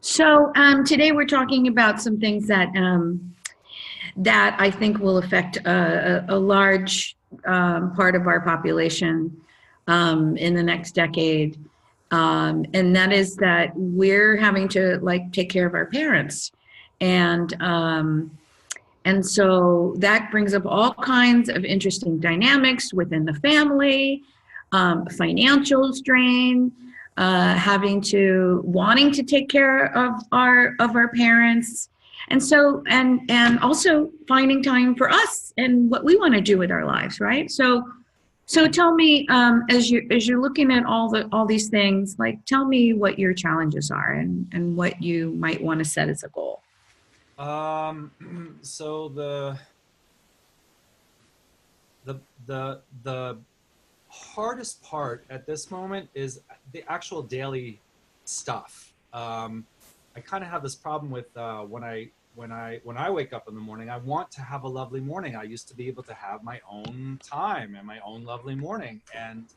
So today we're talking about some things that I think will affect a large part of our population in the next decade, and that is that we're having to like take care of our parents, and um, and so that brings up all kinds of interesting dynamics within the family, financial strain, having to wanting to take care of our parents, and so and also finding time for us and what we want to do with our lives, right? So tell me, as you're looking at all these things, like tell me what your challenges are and what you might want to set as a goal. So the hardest part at this moment is the actual daily stuff. I kind of have this problem with when I wake up in the morning. I want to have a lovely morning. I used to be able to have my own time and my own lovely morning, and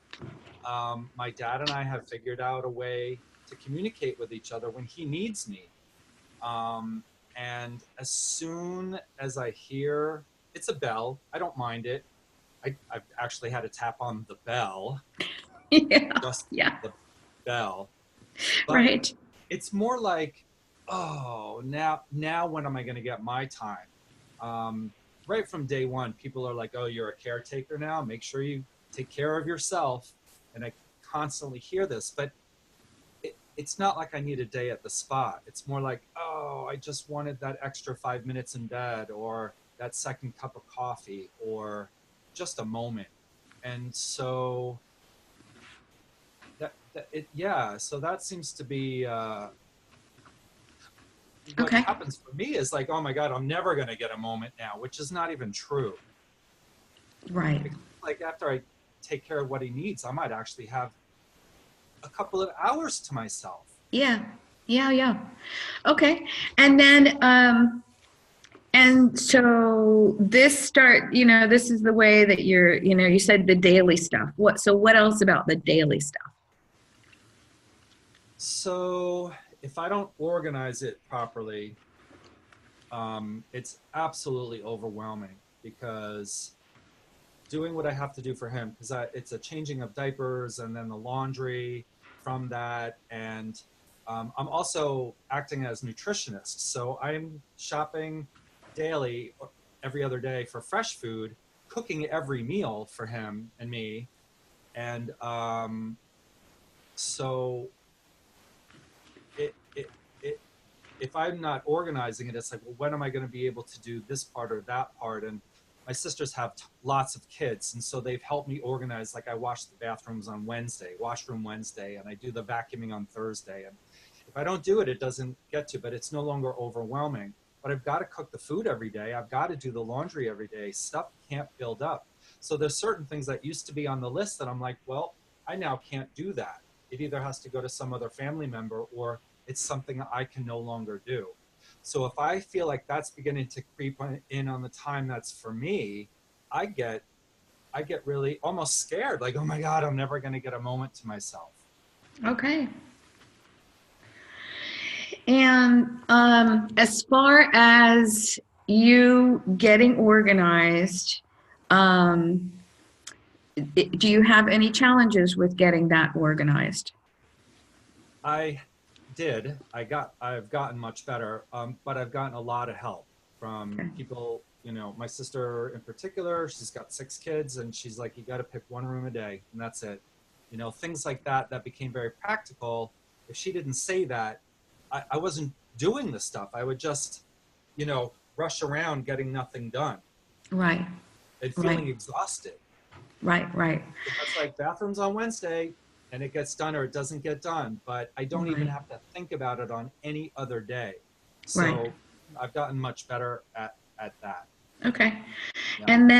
my dad and I have figured out a way to communicate with each other when he needs me. Um, and as soon as I hear it's a bell, I don't mind it. I've actually had to tap on the bell, Yeah, just yeah, the bell. But right. it's more like, oh, now when am I going to get my time? Um, right from day one, people are like, oh, you're a caretaker now. Make sure you take care of yourself. And I constantly hear this, but it's not like I need a day at the spa. It's more like, oh, I just wanted that extra 5 minutes in bed, or that second cup of coffee, or just a moment. And so yeah, so that seems to be what Okay, happens for me is like, oh my God, I'm never going to get a moment now, which is not even true. right. Because like after I take care of what he needs, I might actually have a couple of hours to myself. Yeah, yeah, yeah. Okay, and then and so this start, this is the way that you said the daily stuff. What else about the daily stuff? So if I don't organize it properly, it's absolutely overwhelming because doing what I have to do for him, because it's a changing of diapers and then the laundry from that. And I'm also acting as nutritionist. So I'm shopping daily, or every other day for fresh food, cooking every meal for him and me. And so it, it, it, if I'm not organizing it, it's like, well, when am I going to be able to do this part or that part? And my sisters have lots of kids, and so they've helped me organize. Like I wash the bathrooms on Wednesday, washroom Wednesday, and I do the vacuuming on Thursday. And if I don't do it, it doesn't get to. But it's no longer overwhelming. But I've got to cook the food every day. I've got to do the laundry every day. Stuff can't build up. So there's certain things that used to be on the list that I'm like, well, I now can't do that. It either has to go to some other family member, or it's something I can no longer do. So if I feel like that's beginning to creep in on the time that's for me, I get I get really almost scared, like, oh my God, I'm never going to get a moment to myself. Okay. And as far as you getting organized, um, do you have any challenges with getting that organized? I I've gotten much better, but I've gotten a lot of help from Okay. people. My sister in particular, she's got 6 kids, and she's like, you got to pick one room a day, and that's it. Things like that that became very practical. If she didn't say that, I wasn't doing the stuff. I would just, rush around getting nothing done Right, and right, feeling exhausted. right, right, So that's like bathrooms on Wednesday, and it gets done or it doesn't get done, but I don't even right, have to think about it on any other day. right. So I've gotten much better at that. Okay. Yeah. And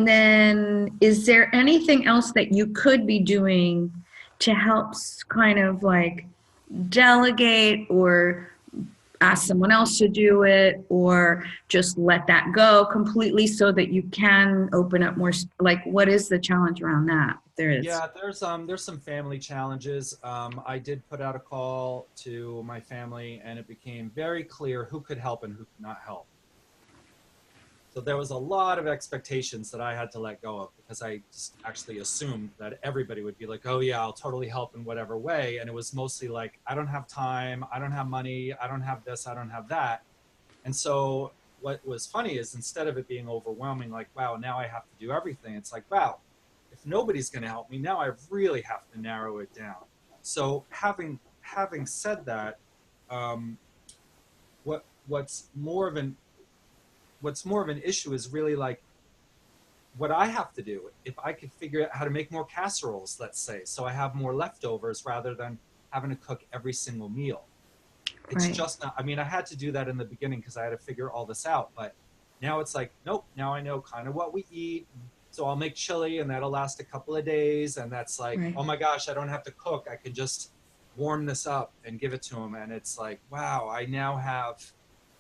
then, is there anything else that you could be doing to help kind of like delegate or ask someone else to do it, or just let that go completely so that you can open up more? Like, what is the challenge around that? If there is. Yeah, there's some family challenges. I did put out a call to my family, and it became very clear who could help and who could not help. So there was a lot of expectations that I had to let go of, because I just actually assumed that everybody would be like, oh yeah, I'll totally help in whatever way. And it was mostly like, I don't have time, I don't have money, I don't have this, I don't have that. And so what was funny is, instead of it being overwhelming, like, wow, now I have to do everything, it's like, wow, if nobody's going to help me, now I really have to narrow it down. So having said that, um, what what's more of an what's more of an issue is really like what I have to do. If I could figure out how to make more casseroles, let's say, so I have more leftovers rather than having to cook every single meal. It's Right. just not, I mean, I had to do that in the beginning because I had to figure all this out. But now it's like, nope, now I know kind of what we eat. So I'll make chili and that'll last a couple of days. And that's like, Right. oh my gosh, I don't have to cook. I can just warm this up and give it to them. And it's like, wow, I now have,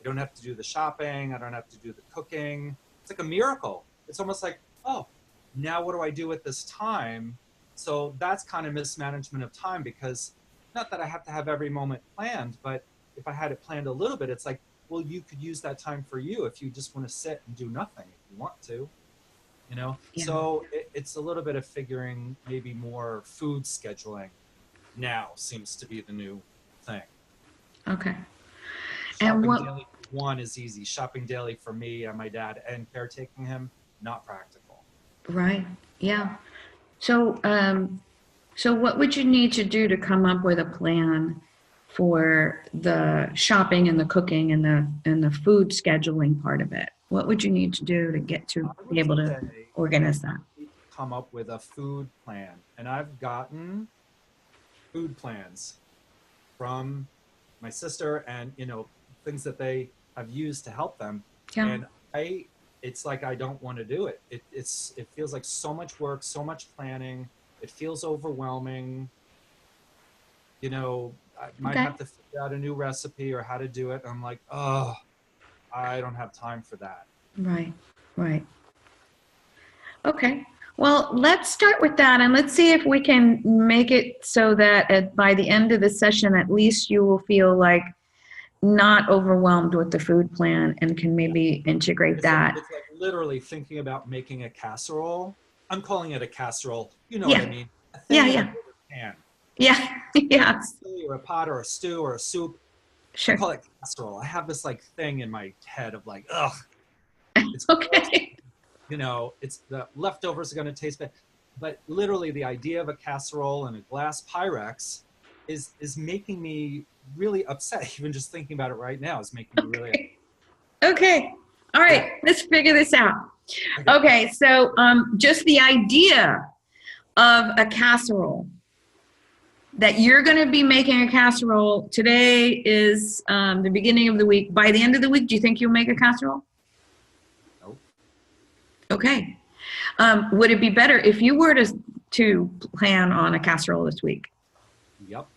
I don't have to do the shopping. I don't have to do the cooking. It's like a miracle. It's almost like, oh, now what do I do with this time? So that's kind of mismanagement of time, because not that I have to have every moment planned, but if I had it planned a little bit, it's like, well, you could use that time for you if you just want to sit and do nothing if you want to, you know? Yeah. So it's a little bit of figuring, maybe more food scheduling now seems to be the new thing. Okay. And Shopping what? daily for one is easy. Shopping daily for me and my dad and caretaking him, not practical. Right. Yeah. So, so what would you need to do to come up with a plan for the shopping and the cooking and the food scheduling part of it? What would you need to do to get to I be would able to say that organize that? you need to come up with a food plan. And I've gotten food plans from my sister, and things that they have used to help them. Yeah. And it's like, I don't want to do it. It feels like so much work, so much planning. It feels overwhelming. I might Okay. have to figure out a new recipe or how to do it. I'm like, oh, I don't have time for that. Right. Right. Okay. Well, let's start with that and let's see if we can make it so that by the end of the session, at least you will feel like not overwhelmed with the food plan and can Yeah. maybe integrate It's like that. it's like literally thinking about making a casserole. I'm calling it a casserole. You know what I Yeah. mean? A Yeah. thing in a Yeah. bigger pan. Yeah. Like a Yes. chili or a pot or a stew or a soup. I Sure. call it casserole. I have this like thing in my head of like, ugh, it's gross. Okay. It's the leftovers are going to taste bad. But literally, the idea of a casserole and a glass Pyrex is making me really upset. Even just thinking about it right now is making me really upset. Okay. All Yeah. right. Let's figure this out. Okay. Okay. So, just the idea of a casserole, that you're going to be making a casserole. Today is the beginning of the week. By the end of the week, do you think you'll make a casserole? Nope. Okay. Would it be better if you were to plan on a casserole this week? Yep.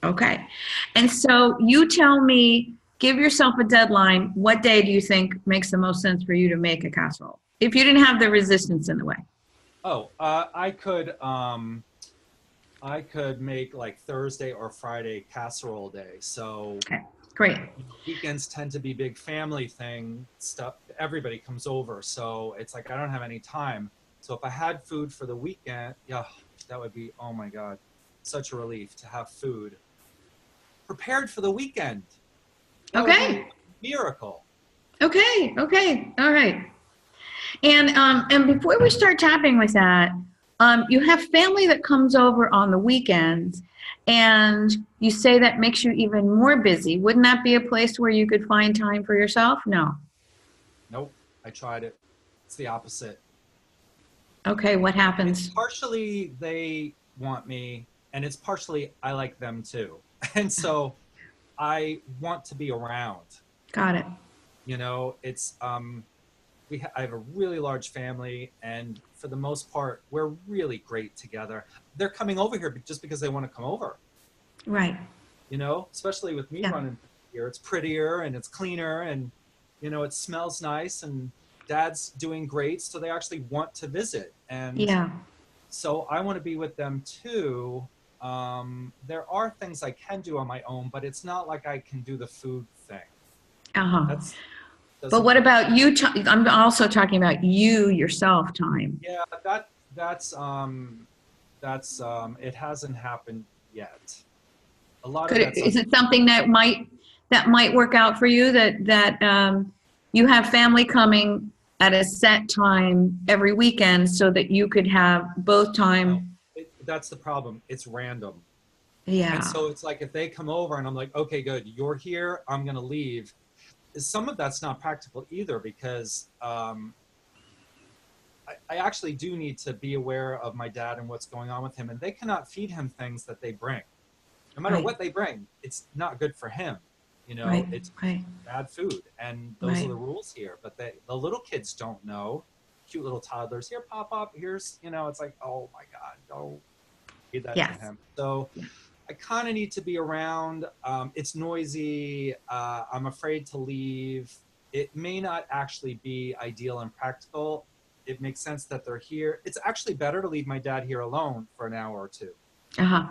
Okay. And so you tell me, give yourself a deadline. What day do you think makes the most sense for you to make a casserole? If you didn't have the resistance in the way. Oh, I could make like Thursday or Friday casserole day. So Okay. Great. weekends tend to be big family thing stuff. Everybody comes over, so it's like I don't have any time. So if I had food for the weekend, yeah, that would be, oh my God, such a relief to have food prepared for the weekend. That would be Okay. a miracle. Okay. Okay. All right. And before we start tapping with that, you have family that comes over on the weekends, and you say that makes you even more busy. Wouldn't that be a place where you could find time for yourself? No. Nope, I tried it. It's the opposite. Okay, what It's happens? partially they want me, and it's partially I like them too. And so I want to be around. Got it. It's I have a really large family, and for the most part, we're really great together. They're coming over here just because they want to come over. Right. Especially with me Yeah. running here. It's prettier and it's cleaner, and you know, it smells nice, and dad's doing great, so they actually want to visit. And Yeah. so I want to be with them too. There are things I can do on my own, but it's not like I can do the food thing. Uh-huh. That's But doesn't what work. about you? I'm also talking about you yourself time. Yeah, that's it hasn't happened yet. A lot of that's Is it something that might work out for you, that you have family coming at a set time every weekend so that you could have both no, time? that's the problem. It's random. And Yeah. so it's like if they come over and I'm like, okay, good, you're here, I'm gonna leave. Some of that's not practical either, because I actually do need to be aware of my dad and what's going on with him, and they cannot feed him things that they bring. No matter Right. what they bring, it's not good for him. You know, Right. it's Right. bad food, and those are Right. the rules here. But the little kids don't know. Cute little toddlers, here, pop up. Here's, you know, it's like, oh my God, don't feed that to Yes. him. So I kind of need to be around. It's noisy. I'm afraid to leave. It may not actually be ideal and practical. It makes sense that they're here. It's actually better to leave my dad here alone for an hour or two Uh-huh.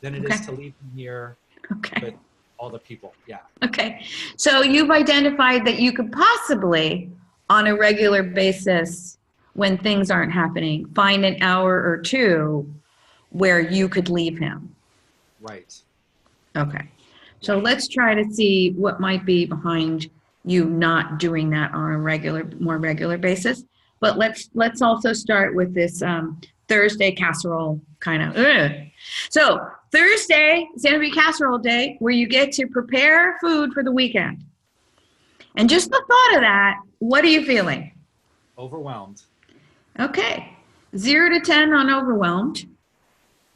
than it Okay. is to leave him here with Okay. all the people. Yeah. Okay. So you've identified that you could possibly, on a regular basis, when things aren't happening, find an hour or two where you could leave him. Right. Okay. So Yeah. let's try to see what might be behind you not doing that on a more regular basis. But let's also start with this Thursday casserole kind of. So Thursday is going to be casserole day, where you get to prepare food for the weekend. And just the thought of that, what are you feeling? Overwhelmed. Okay. 0 to 10 on overwhelmed.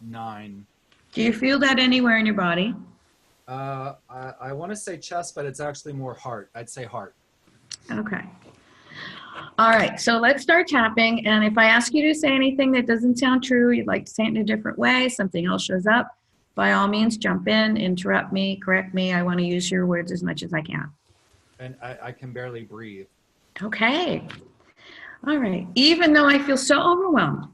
9. Do you feel that anywhere in your body? I want to say chest, but it's actually more heart. I'd say heart. Okay. All right, so let's start tapping. And if I ask you to say anything that doesn't sound true, you'd like to say it in a different way, something else shows up, by all means, jump in, interrupt me, correct me. I want to use your words as much as I can. And I can barely breathe. Okay. All right. Even though I feel so overwhelmed,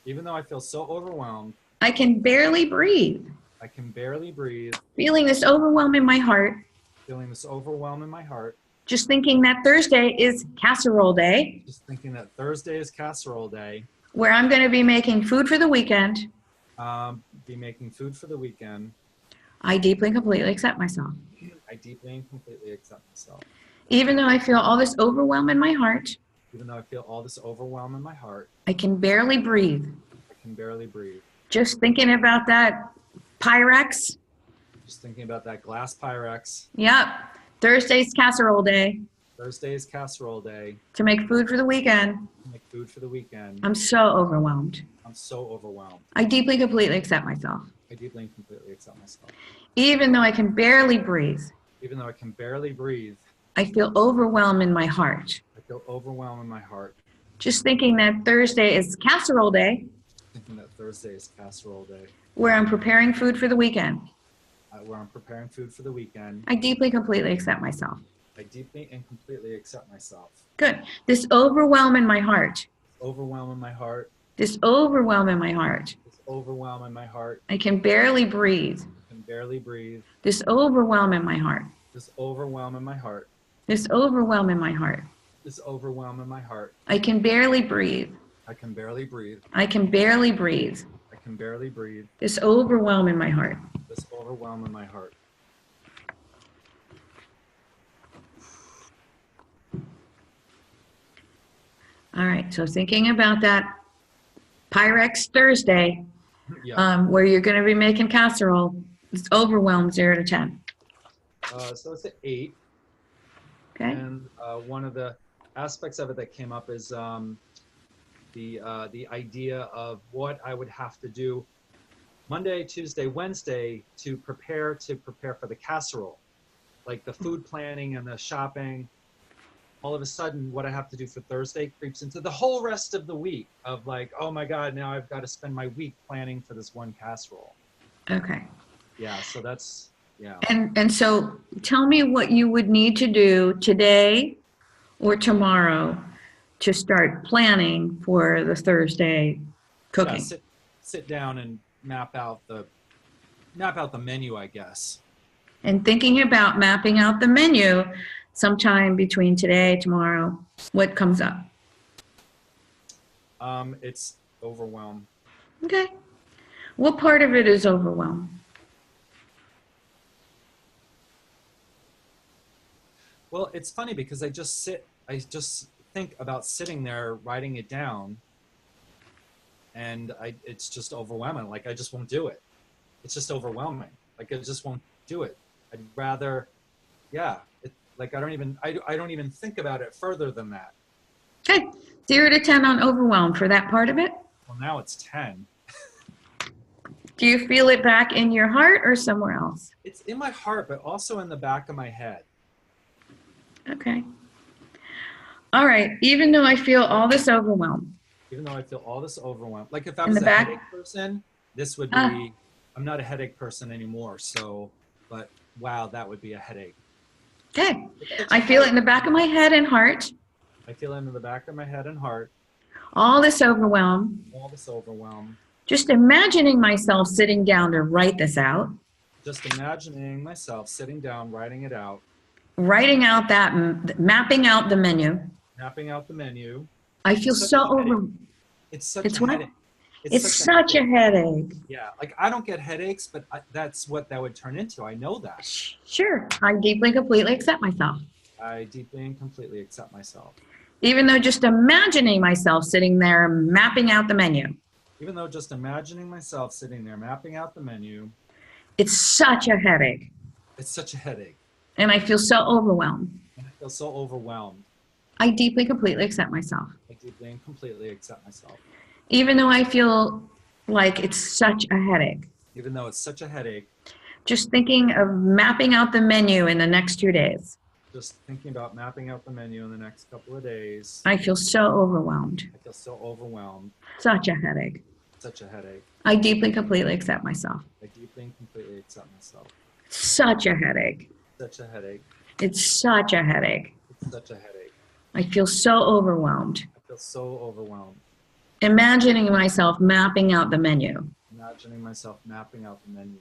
Even though I feel so overwhelmed, I can barely breathe. I can barely breathe. Feeling this overwhelm in my heart, Feeling this overwhelm in my heart. just thinking that Thursday is casserole day, Just thinking that Thursday is casserole day. where I'm going to be making food for the weekend. Be making food for the weekend. I deeply and completely accept myself. I deeply and completely accept myself. Even though I feel all this overwhelm in my heart, Even though I feel all this overwhelm in my heart, I can barely breathe. I can barely breathe. Just thinking about that Pyrex. Just thinking about that glass Pyrex. Yep. Thursday's casserole day, Thursday is casserole day. to make food for the weekend. Make food for the weekend. I'm so overwhelmed. I'm so overwhelmed. I deeply, completely accept myself. I deeply and completely accept myself. Even though I can barely breathe, Even though I can barely breathe, I feel overwhelmed in my heart. I feel overwhelmed in my heart. Just thinking that Thursday is casserole day, Thinking that Thursday is casserole day, where I'm preparing food for the weekend. where I'm preparing food for the weekend. I deeply, completely accept myself. I deeply and completely accept myself. Good. This overwhelm in my heart. Overwhelm in my heart. This overwhelm in my heart. This overwhelm in my heart. I can barely breathe. I can barely breathe. This overwhelm in my heart. This overwhelm in my heart. This overwhelm in my heart. This overwhelm in my heart. I can barely breathe. I can barely breathe. I can barely breathe. I can barely breathe. This overwhelm in my heart. This overwhelm in my heart. All right, so thinking about that Pyrex Thursday, Yeah. where you're going to be making casserole, it's overwhelmed 0 to 10. So it's an 8. Okay. And one of the aspects of it that came up is the idea of what I would have to do Monday, Tuesday, Wednesday to prepare for the casserole, like the food planning and the shopping. All of a sudden, what I have to do for Thursday creeps into the whole rest of the week of like, oh my God, now I've got to spend my week planning for this one casserole. Okay. Yeah, so that's Yeah. And so tell me what you would need to do today or tomorrow to start planning for the Thursday Yeah. cooking. Sit down and map out the menu, I guess. And thinking about mapping out the menu sometime between today, tomorrow, what comes up? It's overwhelm. Okay. What part of it is overwhelmed? Well, it's funny because I just think about sitting there writing it down, and it's just overwhelming. Like I just won't do it. It's just overwhelming. Like I just won't do it. I'd rather, yeah. Like I don't even think about it further than that. Okay. 0 to 10 on overwhelm for that part of it. Well, now it's 10. Do you feel it back in your heart or somewhere else? It's in my heart, but also in the back of my head. Okay. All right. Even though I feel all this overwhelm. Even though I feel all this overwhelm. Like if I In was the a back? headache person, this would be, I'm not a headache person anymore. So, but wow, that would be a headache. Okay. I feel it in the back of my head and heart. I feel it in the back of my head and heart. All this overwhelm. All this overwhelm. Just imagining myself sitting down to write this out. Just imagining myself sitting down, writing it out. Writing out that, mapping out the menu. Mapping out the menu. I feel so overwhelmed. It's such It's a what? headache. It's such a headache. Yeah, like I don't get headaches, but that's what that would turn into. I know that. Sure. I deeply, completely accept myself. I deeply and completely accept myself. Even though just imagining myself sitting there mapping out the menu. Even though just imagining myself sitting there mapping out the menu. It's such a headache. It's such a headache. And I feel so overwhelmed. And I feel so overwhelmed. I deeply, completely accept myself. I deeply and completely accept myself. Even though I feel like it's such a headache. Even though it's such a headache. Just thinking of mapping out the menu in the next 2 days. Just thinking about mapping out the menu in the next couple of days. I feel so overwhelmed. I feel so overwhelmed. Such a headache. Such a headache. I deeply, completely accept myself. I deeply and completely accept myself. Such a headache. Such a headache. It's such a headache. It's such a headache. I feel so overwhelmed. I feel so overwhelmed. Imagining myself mapping out the menu. Imagining myself mapping out the menu.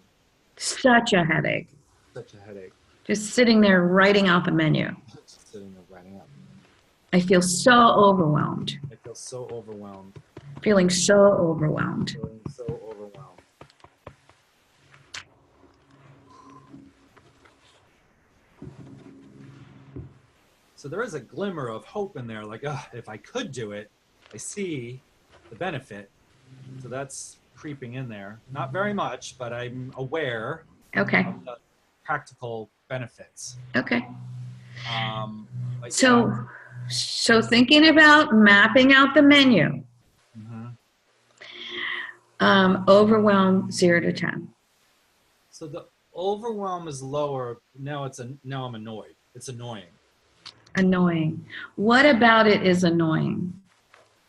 Such a headache. Such a headache. Just sitting there writing out the menu. Just sitting there writing out the menu. I feel so overwhelmed. I feel so overwhelmed. Feeling so overwhelmed. Feeling so overwhelmed. So there is a glimmer of hope in there, like, if I could do it, I see the benefit. So that's creeping in there. Not very much, but I'm aware Okay. of the practical benefits. Okay. But So, yeah. so thinking about mapping out the menu. Overwhelm 0 to 10. So the overwhelm is lower. Now I'm annoyed. It's annoying. Annoying. What about it is annoying?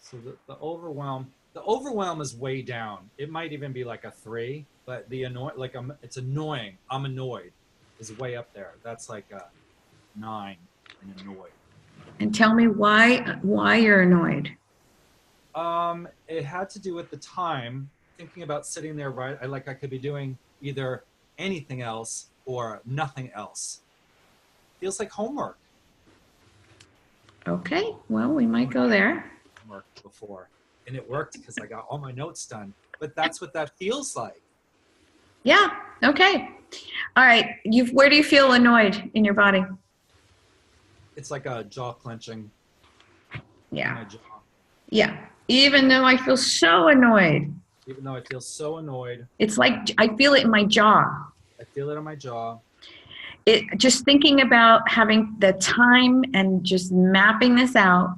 So the overwhelm is way down. It might even be like a 3, but it's annoying. I'm annoyed is way up there. That's like a 9 and annoyed. And tell me why you're annoyed. It had to do with the time, thinking about sitting there, right? I could be doing either anything else or nothing else. Feels like homework. Okay, well, we might go there. Homework before, and it worked because I got all my notes done. But that's what that feels like. Yeah, okay. All right, where do you feel annoyed in your body? It's like a jaw clenching. Yeah. In my jaw. Yeah, even though I feel so annoyed. Even though I feel so annoyed. It's like I feel it in my jaw. I feel it in my jaw. Just thinking about having the time and just mapping this out.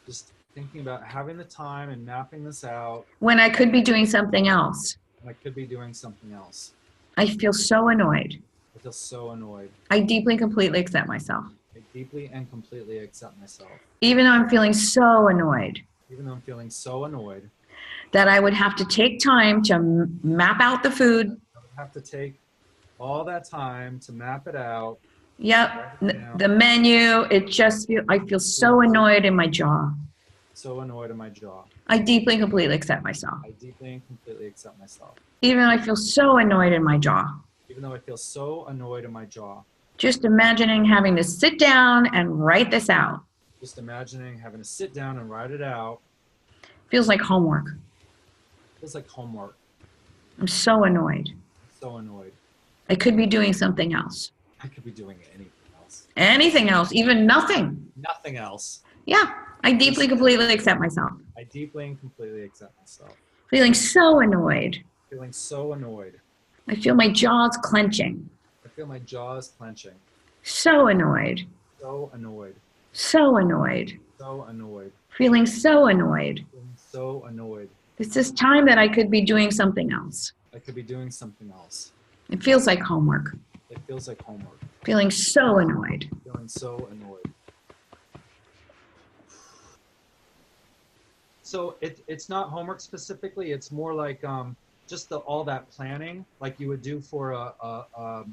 Just thinking about having the time and mapping this out. When I could be doing something else. I could be doing something else. I feel so annoyed. I feel so annoyed. I deeply, completely accept myself. I deeply and completely accept myself. Even though I'm feeling so annoyed. Even though I'm feeling so annoyed. That I would have to take time to map out the food. I would have to take all that time to map it out. Yep. The menu, I feel so annoyed in my jaw. So annoyed in my jaw. I deeply and completely accept myself. I deeply and completely accept myself. Even though I feel so annoyed in my jaw. Even though I feel so annoyed in my jaw. Just imagining having to sit down and write this out. Just imagining having to sit down and write it out. Feels like homework. Feels like homework. I'm so annoyed. So annoyed. I could be doing something else. I could be doing anything else. Anything else, even nothing. Nothing else. Yeah, I deeply, completely accept myself. I deeply and completely accept myself. Feeling so annoyed. Feeling so annoyed. I feel my jaws clenching. I feel my jaws clenching. So annoyed. So annoyed. So annoyed. So annoyed. Feeling so annoyed. Feeling so annoyed. It's this time that I could be doing something else. I could be doing something else. It feels like homework. It feels like homework. Feeling so annoyed. Feeling so annoyed. So it's not homework specifically. It's more like just all that planning, like you would do for a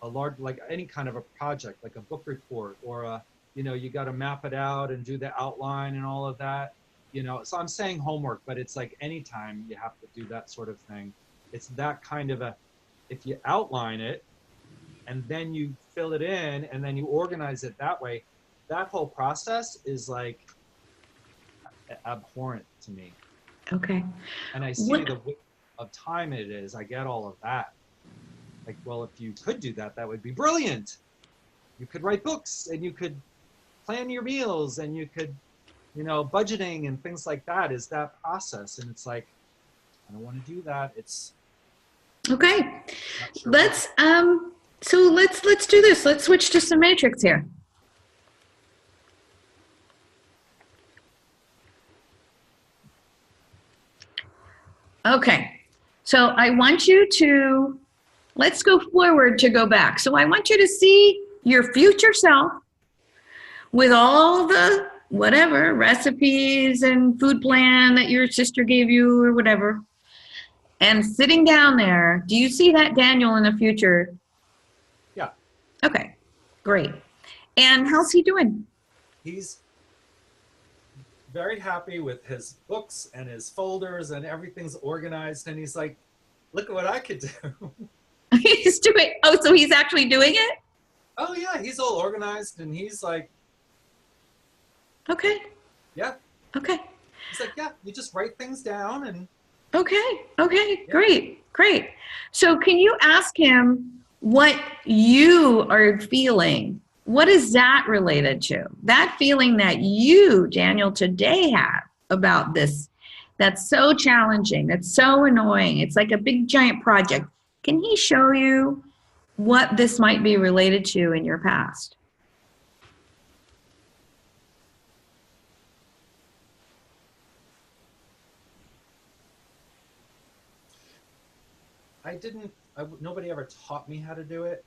large, like any kind of a project, like a book report, or you got to map it out and do the outline and all of that. So I'm saying homework, but it's like anytime you have to do that sort of thing. It's that kind of if you outline it and then you fill it in and then you organize it that way, that whole process is like abhorrent to me. Okay. And I see the waste of time it is. I get all of that. Like, well, if you could do that, that would be brilliant. You could write books and you could plan your meals and you could, budgeting and things like that is that process. And it's like, I don't want to do that. It's okay. Sure Let's do this. Let's switch to some matrix here. Okay. So I want you to, let's go forward to go back. So I want you to see your future self with all the whatever recipes and food plan that your sister gave you or whatever. And sitting down there, do you see that Daniel in the future? Yeah. Okay, great. And how's he doing? He's very happy with his books and his folders and everything's organized. And he's like, look at what I could do. He's doing, oh, so he's actually doing it? Oh yeah, he's all organized and he's like, okay. Yeah. Okay. He's like, yeah, you just write things down and. Okay. Okay. Yeah. Great. So can you ask him what you are feeling? What is that related to? That feeling that you, Daniel, today have about this, that's so challenging, that's so annoying. It's like a big giant project. Can he show you what this might be related to in your past? Nobody ever taught me how to do it.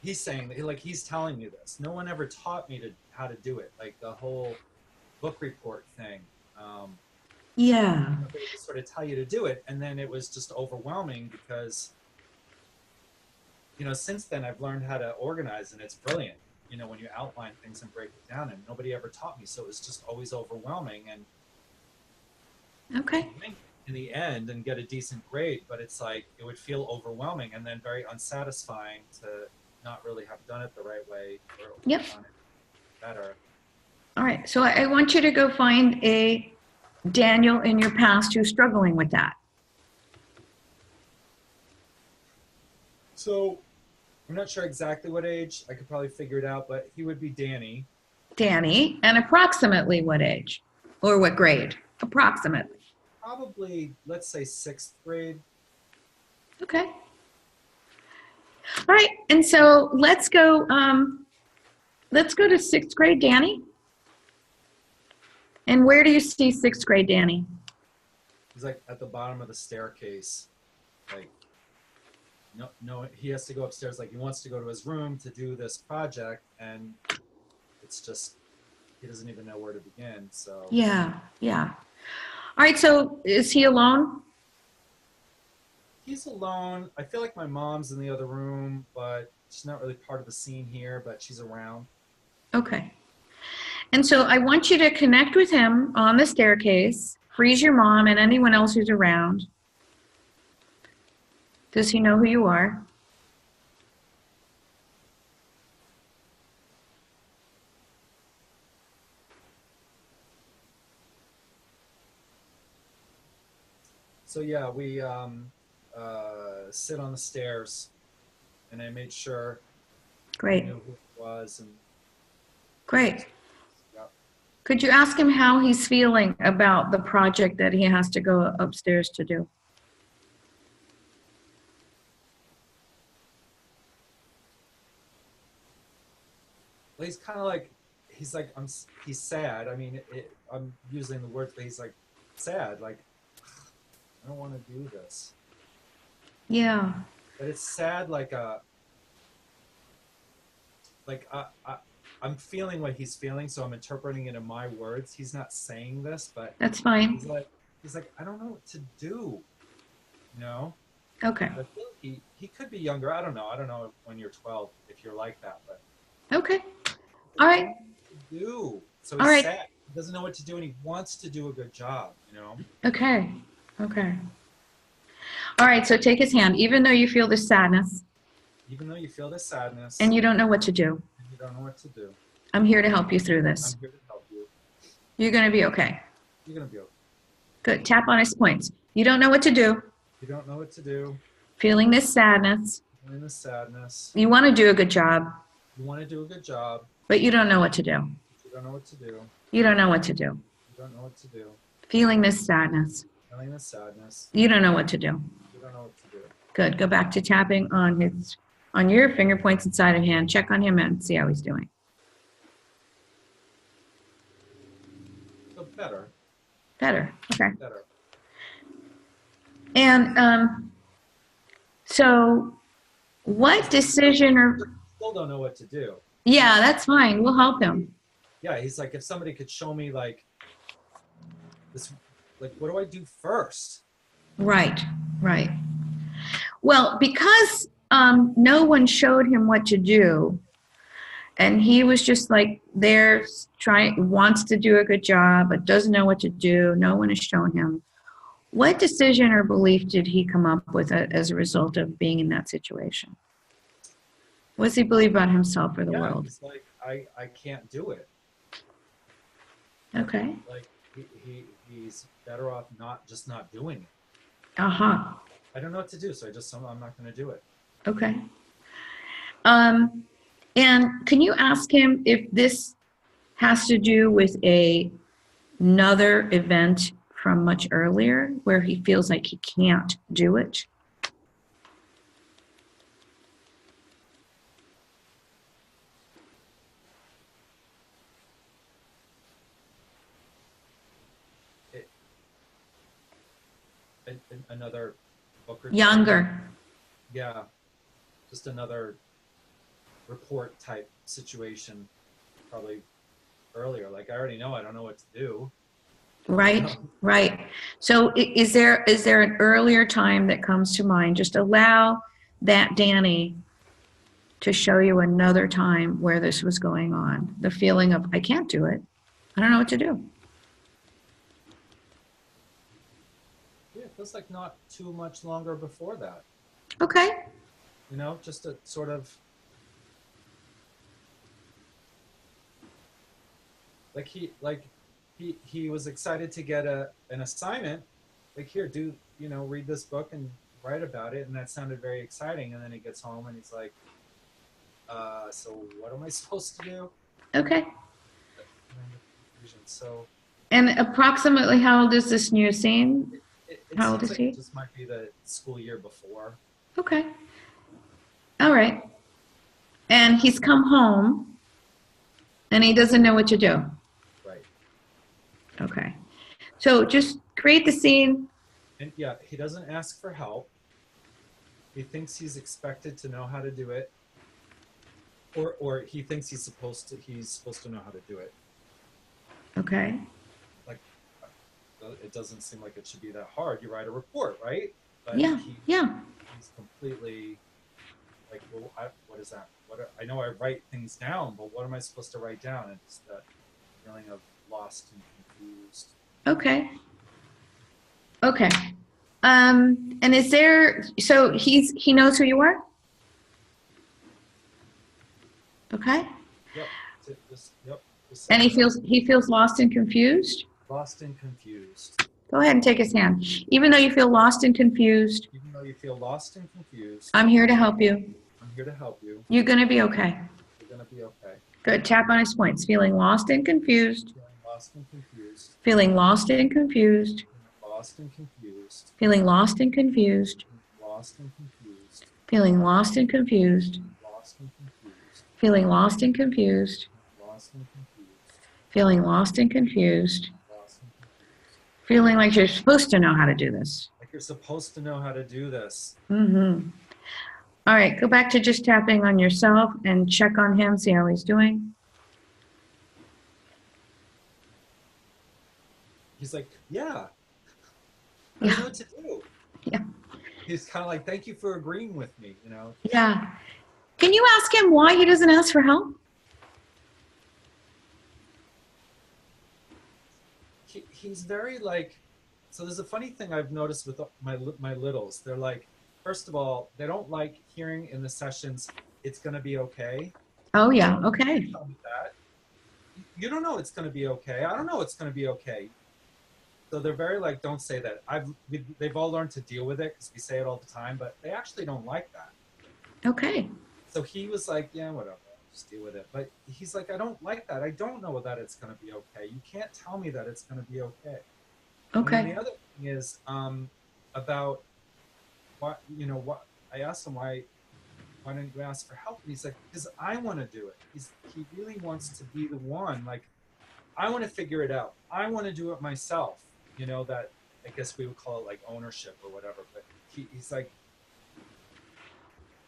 He's saying that, he's telling me this. No one ever taught me how to do it. Like the whole book report thing. Yeah. They just sort of tell you to do it. And then it was just overwhelming because, since then I've learned how to organize and it's brilliant. When you outline things and break it down, and nobody ever taught me. So it was just always overwhelming. And okay. In the end and get a decent grade, but it's like it would feel overwhelming and then very unsatisfying to not really have done it the right way or yep. done it better. All right, so I want you to go find a Daniel in your past who's struggling with that. So I'm not sure exactly what age. I could probably figure it out, but he would be Danny. Danny, and approximately what age or what grade? Approximately. Probably, let's say 6th grade. Okay. All right, and so let's go to 6th grade, Danny. And where do you see 6th grade, Danny? He's like at the bottom of the staircase. Like, no, he has to go upstairs. Like he wants to go to his room to do this project, and it's just he doesn't even know where to begin. So yeah. All right, so is he alone? he's alone. I feel like my mom's in the other room, but she's not really part of the scene here, but she's around. Okay. And so I want you to connect with him on the staircase, freeze your mom and anyone else who's around. Does he know who you are? So yeah, we sit on the stairs, and I made sure he Great. knew who it was. And Great. yeah. Could you ask him how he's feeling about the project that he has to go upstairs to do? Well, he's kind of like, he's sad. I mean, I'm using the words, but he's like sad. Like, I don't want to do this. Yeah. But it's sad, like like I'm feeling what he's feeling, so I'm interpreting it in my words. He's not saying this, but That's fine. he's like, I don't know what to do. You know? Okay. I feel he could be younger. I don't know. I don't know when you're 12 if you're like that, but Okay. All right. what to do. So All he's right. sad. He doesn't know what to do, and he wants to do a good job. You know? Okay. Okay. All right. So take his hand, even though you feel this sadness Even though you feel this sadness and you don't know what to do. and you don't know what to do, I'm here to help you through this. I'm here to help you. You're going to be okay. You're gonna be okay. Good. Tap on his points. You don't know what to do. You don't know what to do. Feeling this sadness. Feeling the sadness. You want to do a good job, You want to do a good job. but you don't know what to do. You don't know what to do. You don't know what to do. You don't know what to do. Feeling this sadness. Feeling the sadness. You don't know what to do. You don't know what to do. Good. Go back to tapping on your finger points inside of hand. Check on him and see how he's doing. So better. Better. Okay. Better. And so what decision or, Still don't know what to do. yeah, that's fine. We'll help him. Yeah, he's like, if somebody could show me like this, like, what do I do first? Right. Right. Well, because no one showed him what to do, and he was just like there wants to do a good job, but doesn't know what to do. No one has shown him. What decision or belief did he come up with as a result of being in that situation? What does he believe about himself or the world? He's like, I can't do it. Okay. Like he's better off not doing it. Uh-huh. I don't know what to do, so I'm not going to do it. Okay. And can you ask him if this has to do with another event from much earlier where he feels like he can't do it? Another book or two? Younger. Yeah, just another report type situation, probably earlier. Like, I already know I don't know what to do. Right, right. So is there an earlier time that comes to mind? Just allow that Danny to show you another time where this was going on. The feeling of, I can't do it. I don't know what to do. Yeah, it feels like not too much longer before that. Okay. You know, just a sort of like he was excited to get an assignment. Like, here, read this book and write about it, and that sounded very exciting. And then he gets home and he's like, so what am I supposed to do? Okay. So, And approximately how old is this new scene? it How old seems is like he? it just might be the school year before. Okay. All right. And he's come home and he doesn't know what to do. Right. Okay. So just create the scene. And yeah, he doesn't ask for help. He thinks he's expected to know how to do it. Or he thinks he's supposed to know how to do it. Okay. Like, it doesn't seem like it should be that hard. You write a report, right? but Yeah. Yeah. he's completely like, well, what is that? I know I write things down, but what am I supposed to write down? And it's that feeling of lost and confused. Okay. Okay. And is there, so he knows who you are? Okay. Yep. Yep. And he feels lost and confused? Lost and confused. Go ahead and take his hand. Even though you feel lost and confused, Even though you feel lost and confused, I'm here to help you. I'm here to help you. You're going to be okay. You're going to be okay. Good. Tap on his points. Feeling lost and confused. Feeling lost and confused. Feeling lost and confused. Lost and confused. Feeling lost and confused. Lost and confused. Feeling lost and confused. Lost and confused. Feeling lost and confused. Lost and confused. Feeling lost and confused. Lost and confused. Feeling like you're supposed to know how to do this. Like you're supposed to know how to do this. Mm-hmm. All right, go back to just tapping on yourself and check on him, see how he's doing. He's like, yeah. I don't know what to do. Yeah. He's kind of like, thank you for agreeing with me, you know? Yeah. Can you ask him why he doesn't ask for help? He's very like, so there's a funny thing I've noticed with my littles. They're like, first of all, they don't like hearing in the sessions, it's going to be okay. Oh, yeah. Okay. Tell me that. You don't know it's going to be okay. I don't know it's going to be okay. So they're very like, don't say that. They've all learned to deal with it because we say it all the time, but they actually don't like that. Okay. So he was like, yeah, whatever, just deal with it. But he's like, I don't like that. I don't know that it's going to be okay. You can't tell me that it's going to be okay. Okay. And the other thing is about what, you know, what I asked him, why didn't you ask for help? And he's like, because I want to do it. He really wants to be the one. Like, I want to figure it out. I want to do it myself. You know, that I guess we would call it like ownership or whatever. But he's like,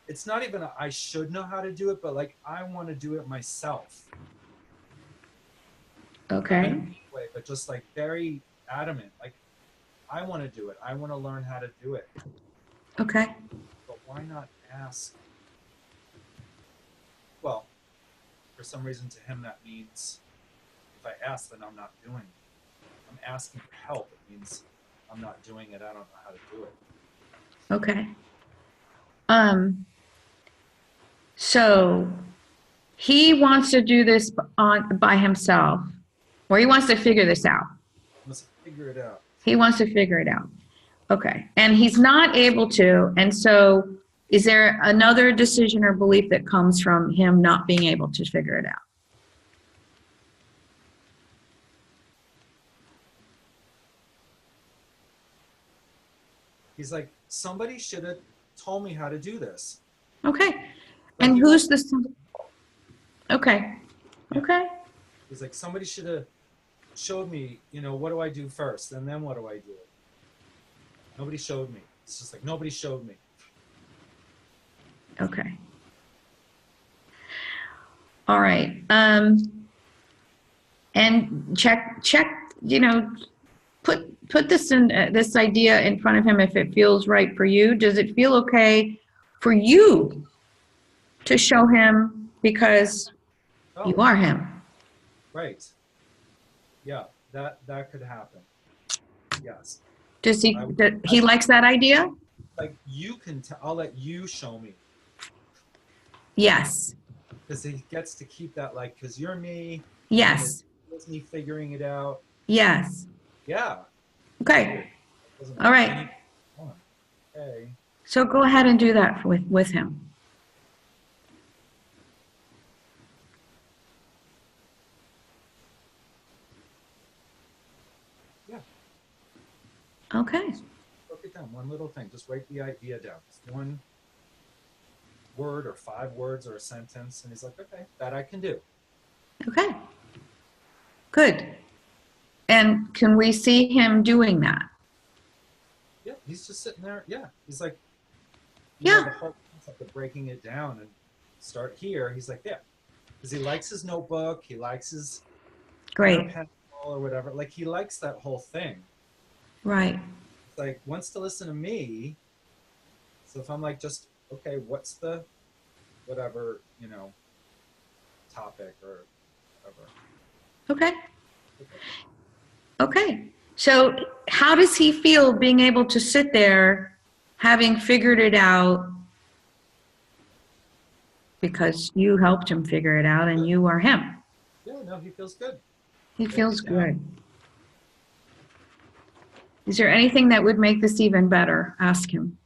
it's not even I should know how to do it, but like I want to do it myself. Okay. But just like very adamant, like I want to do it. I want to learn how to do it. Okay. But why not ask? Well, for some reason to him that means if I ask, then I'm not doing it. I'm asking for help. It means I'm not doing it. I don't know how to do it. Okay. So he wants to do this by himself, or he wants to figure this out. Let's figure it out. He wants to figure it out. Okay. And he's not able to. And so is there another decision or belief that comes from him not being able to figure it out? He's like, somebody should have told me how to do this. Okay. And who's this? Okay. Okay. He's like, somebody should have showed me, you know, what do I do first? And then what do I do? Nobody showed me. It's just like, nobody showed me. Okay. All right. And check, you know, put this in this idea in front of him if it feels right for you. Does it feel okay for you to show him because you are him? Right. Yeah, that could happen. Yes. Does he likes that idea? Like you can I'll let you show me. Yes. Because he gets to keep that, like, because you're me. Yes. It's me figuring it out. Yes. Yeah. Okay. All right. Okay. So go ahead and do that with him. Yeah. Okay. Look it down. One little thing. Just write the idea down. Just one word or 5 words or a sentence. And he's like, okay, that I can do. Okay. Good. And can we see him doing that? Yeah, he's just sitting there. Yeah, he's like, yeah. Know, the whole concept of breaking it down and start here. He's like, yeah, because he likes his notebook. He likes his pencil or whatever. Like he likes that whole thing. Right. It's like wants to listen to me, So if I'm like, just, okay, what's the, whatever, topic or whatever. Okay. Okay. So how does he feel being able to sit there, having figured it out, because you helped him figure it out and you are him? Yeah, no, he feels good. He feels good. Is there anything that would make this even better? Ask him.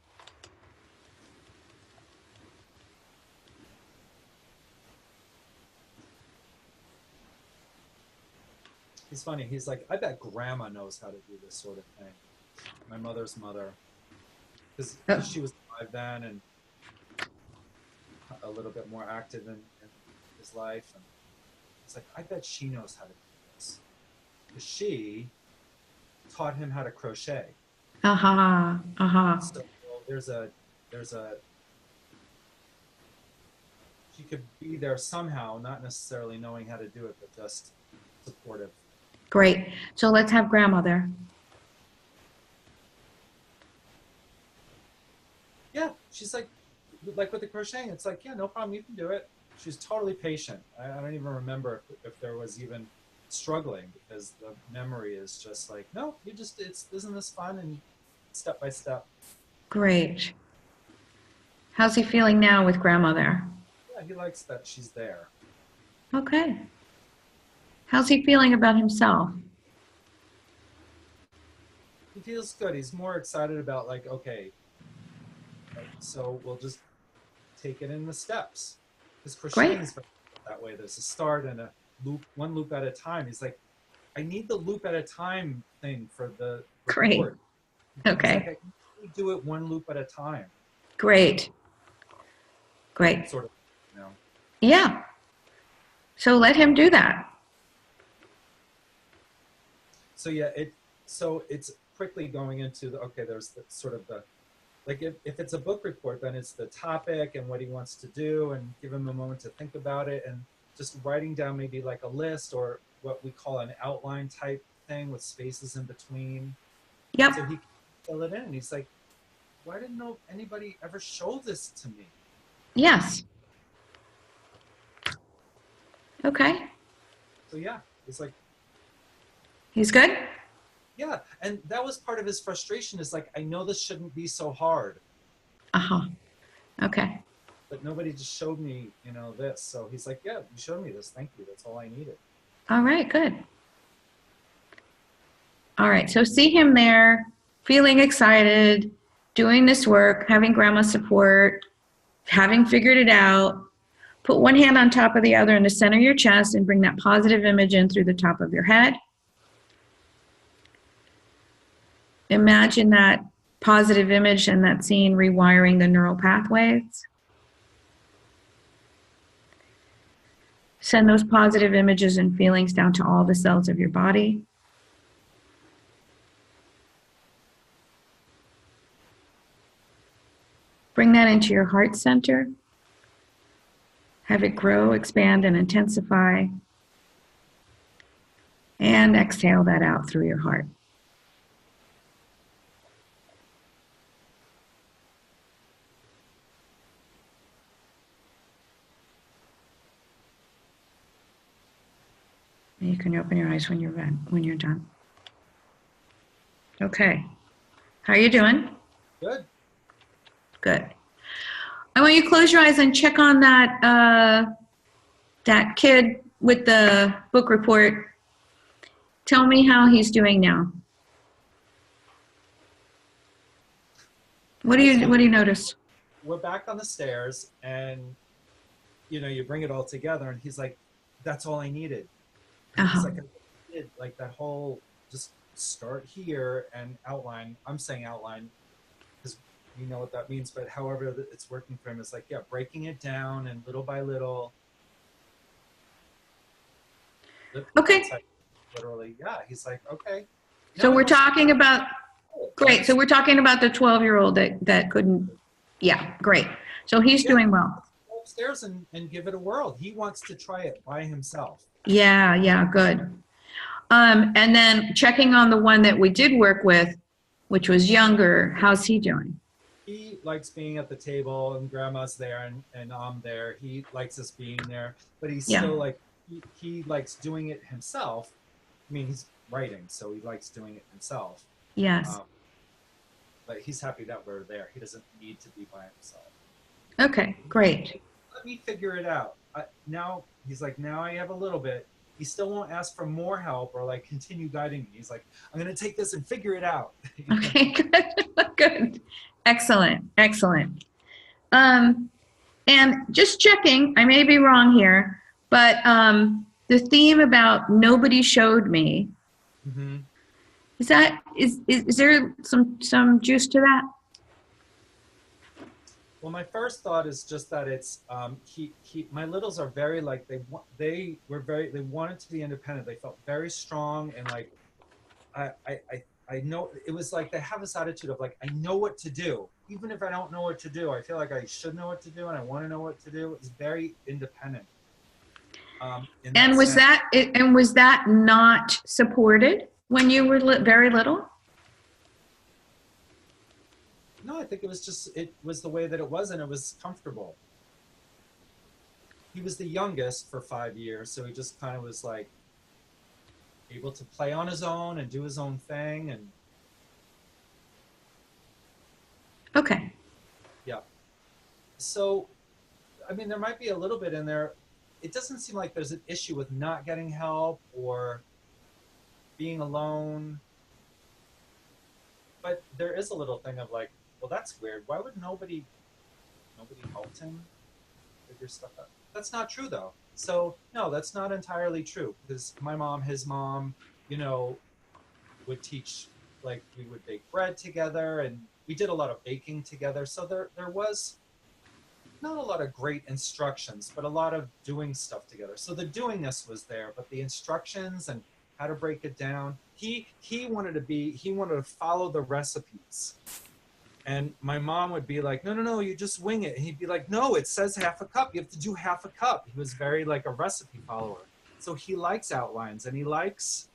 He's funny. He's like, I bet grandma knows how to do this sort of thing. My mother's mother. Because she was alive then and a little bit more active in his life. And it's like, I bet she knows how to do this. Because she taught him how to crochet. So there's a she could be there somehow, not necessarily knowing how to do it, but just supportive. Great. So let's have grandma there. Yeah, she's like with the crocheting, it's like, yeah, no problem, you can do it. She's totally patient. I don't even remember if there was even struggling, because the memory is just like, no, isn't this fun, and step by step. Great. How's he feeling now with grandma there? Yeah, he likes that she's there. Okay. How's he feeling about himself? He feels good. He's more excited about, like, okay, so we'll just take it in the steps. Because crocheting is that way. There's a start and a loop, one loop at a time. He's like, I need the loop at a time thing for the report. Okay. Like, I can do it one loop at a time. Great. Sort of, Yeah. So let him do that. So yeah, it's quickly going into the, okay, there's the sort of the, like if it's a book report, then it's the topic and what he wants to do, and give him a moment to think about it, and just writing down maybe like a list or what we call an outline type thing with spaces in between. Yep. So he can fill it in. He's like, why didn't anybody ever show this to me? Yes. Okay. So yeah, it's like, he's good? Yeah, and that was part of his frustration, is like, I know this shouldn't be so hard. Okay. But nobody just showed me, this. So he's like, yeah, you showed me this. Thank you. That's all I needed. All right, good. All right, so see him there, feeling excited, doing this work, having grandma support, having figured it out. Put one hand on top of the other in the center of your chest and bring that positive image in through the top of your head. Imagine that positive image and that scene rewiring the neural pathways. Send those positive images and feelings down to all the cells of your body. Bring that into your heart center. Have it grow, expand, and intensify. And exhale that out through your heart. You can open your eyes when you're done. Okay. How are you doing? Good. Good. I want you to close your eyes and check on that that kid with the book report. Tell me how he's doing now. What do you notice? We're back on the stairs, and you bring it all together, and he's like, that's all I needed. He's like, I did like that whole, just start here and outline. I'm saying outline because you know what that means, but however it's working for him is like, yeah, breaking it down and little by little. Okay. Literally, yeah. He's like, okay. So we're talking about, great. So we're talking about the 12-year-old that couldn't, yeah, great. So he's doing well. Go upstairs and give it a whirl. He wants to try it by himself. Yeah, good. And then checking on the one that we did work with, which was younger, how's he doing? he likes being at the table and grandma's there and I'm there. He likes us being there, but he's Yeah. still like, he likes doing it himself. I mean, he's writing, so he likes doing it himself. Yes. Um, but he's happy that we're there. He doesn't need to be by himself. Okay, great. Let me figure it out. Now he's like, now I have a little bit. He still won't ask for more help or like continue guiding me. He's like, I'm going to take this and figure it out. Okay, good. Good. Excellent. Excellent. Um, and just checking, I may be wrong here, but the theme about nobody showed me, Mm-hmm. is there some juice to that? Well, my first thought is just that it's my littles are very like they wanted to be independent. They felt very strong and like I I I know it was like they have this attitude of like I know what to do even if I don't know what to do. I feel like I should know what to do and I want to know what to do. It's very independent. In that And sense. was that not supported when you were very little? No, I think it was the way that it was and it was comfortable. He was the youngest for 5 years, so he just kind of was like able to play on his own and do his own thing and Okay. yeah. So, I mean, there might be a little bit in there. It doesn't seem like there's an issue with not getting help or being alone. But there is a little thing of like, well, that's weird. Why would nobody helped him figure stuff out? That's not true though. So no, that's not entirely true because my mom, his mom, you know, would teach like we would bake bread together and we did a lot of baking together. So there was not a lot of great instructions, but a lot of doing stuff together. So the doingness was there, but the instructions and how to break it down, he wanted to follow the recipes. And my mom would be like, no, you just wing it. And he'd be like, no, it says half a cup. You have to do half a cup. He was very like a recipe follower. So he likes outlines and he likes,